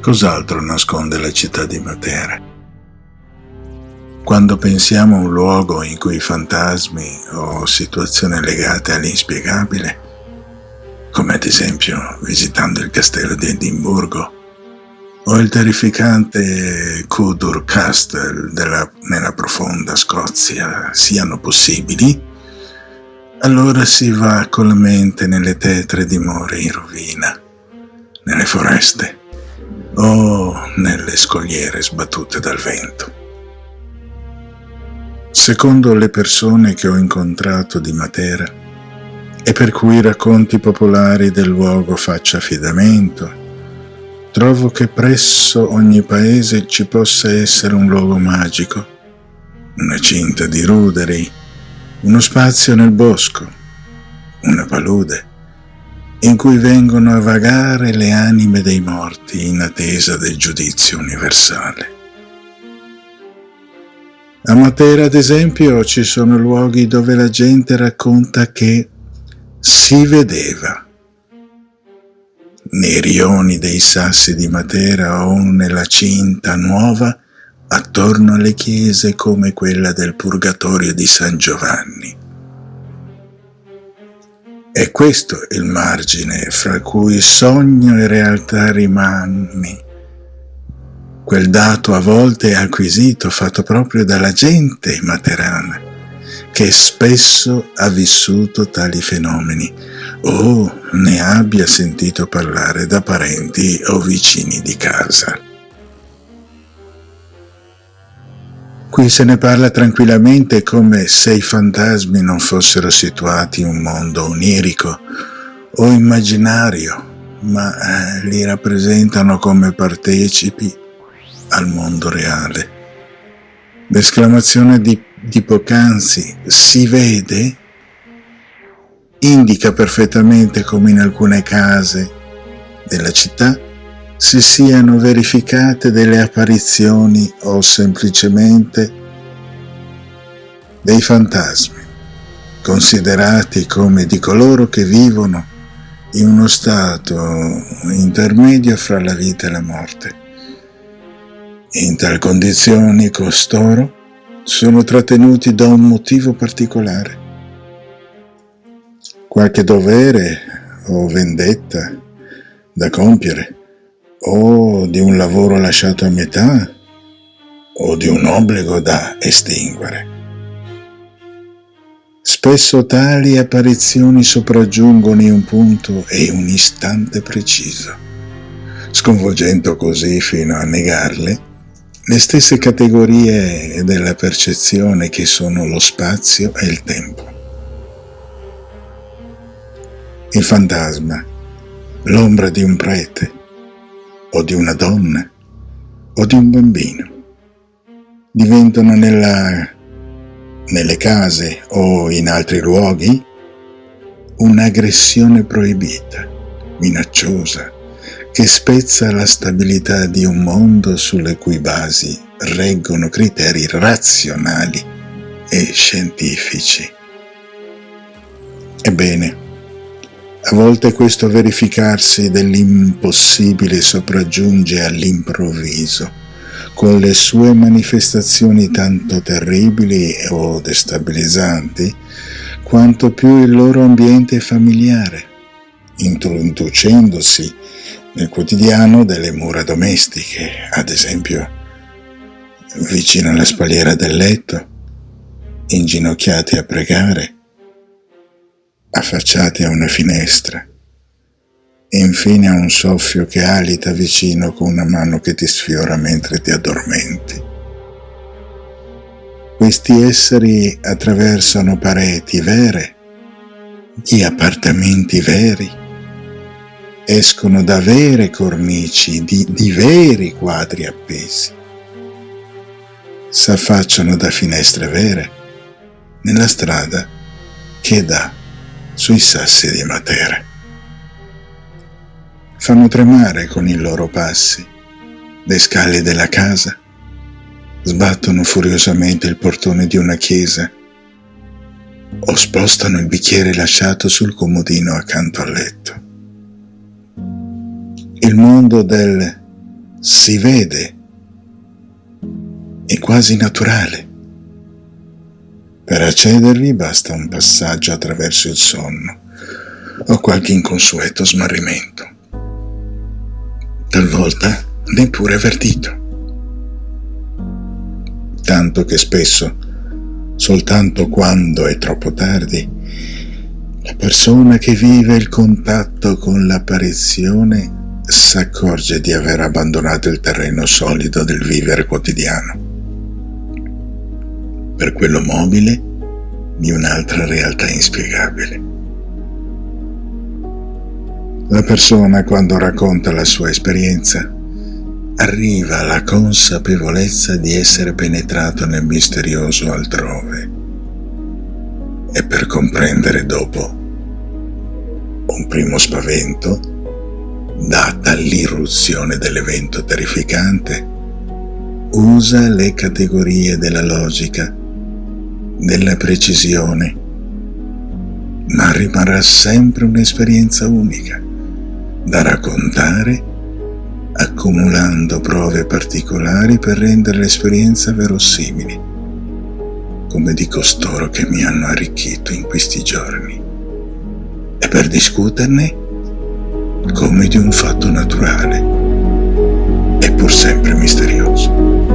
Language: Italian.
Cos'altro nasconde la città di Matera? Quando pensiamo a un luogo in cui fantasmi o situazioni legate all'inspiegabile, come ad esempio visitando il castello di Edimburgo o il terrificante Cawdor Castle nella profonda Scozia, siano possibili, allora si va con la mente nelle tetre dimore in rovina, nelle foreste o nelle scogliere sbattute dal vento. Secondo le persone che ho incontrato di Matera, e per cui i racconti popolari del luogo faccia affidamento, trovo che presso ogni paese ci possa essere un luogo magico, una cinta di ruderi, uno spazio nel bosco, una palude, in cui vengono a vagare le anime dei morti in attesa del giudizio universale. A Matera, ad esempio, ci sono luoghi dove la gente racconta che si vedeva nei rioni dei Sassi di Matera o nella cinta nuova attorno alle chiese come quella del Purgatorio di San Giovanni. È questo il margine fra cui sogno e realtà rimani, quel dato a volte acquisito, fatto proprio dalla gente materana, che spesso ha vissuto tali fenomeni o ne abbia sentito parlare da parenti o vicini di casa. Qui se ne parla tranquillamente come se i fantasmi non fossero situati in un mondo onirico o immaginario, ma li rappresentano come partecipi al mondo reale. L'esclamazione di poc'anzi "si vede" indica perfettamente come in alcune case della città si siano verificate delle apparizioni o semplicemente dei fantasmi, considerati come di coloro che vivono in uno stato intermedio fra la vita e la morte. In tali condizioni costoro sono trattenuti da un motivo particolare, qualche dovere o vendetta da compiere, o di un lavoro lasciato a metà, o di un obbligo da estinguere. Spesso tali apparizioni sopraggiungono in un punto e un istante preciso, sconvolgendo così fino a negarle le stesse categorie della percezione che sono lo spazio e il tempo. Il fantasma, l'ombra di un prete, o di una donna, o di un bambino, diventano nelle case o in altri luoghi un'aggressione proibita, minacciosa, che spezza la stabilità di un mondo sulle cui basi reggono criteri razionali e scientifici. Ebbene, a volte questo verificarsi dell'impossibile sopraggiunge all'improvviso, con le sue manifestazioni tanto terribili o destabilizzanti, quanto più il loro ambiente familiare, introducendosi nel quotidiano delle mura domestiche, ad esempio vicino alla spalliera del letto, inginocchiati a pregare, affacciati a una finestra, e infine a un soffio che alita vicino con una mano che ti sfiora mentre ti addormenti. Questi esseri attraversano pareti vere, gli appartamenti veri, escono da vere cornici di veri quadri appesi, s'affacciano da finestre vere nella strada che dà sui Sassi di Matera. Fanno tremare con i loro passi le scale della casa, sbattono furiosamente il portone di una chiesa o spostano il bicchiere lasciato sul comodino accanto al letto. Il mondo del si vede, è quasi naturale. Per accedervi basta un passaggio attraverso il sonno o qualche inconsueto smarrimento, talvolta neppure avvertito. Tanto che spesso, soltanto quando è troppo tardi, la persona che vive il contatto con l'apparizione s'accorge di aver abbandonato il terreno solido del vivere quotidiano per quello mobile di un'altra realtà inspiegabile. La persona, quando racconta la sua esperienza, arriva alla consapevolezza di essere penetrato nel misterioso altrove e per comprendere dopo un primo spavento, data l'irruzione dell'evento terrificante, usa le categorie della logica, della precisione, ma rimarrà sempre un'esperienza unica da raccontare, accumulando prove particolari per rendere l'esperienza verosimile, come di costoro che mi hanno arricchito in questi giorni, e per discuterne come di un fatto naturale e pur sempre misterioso.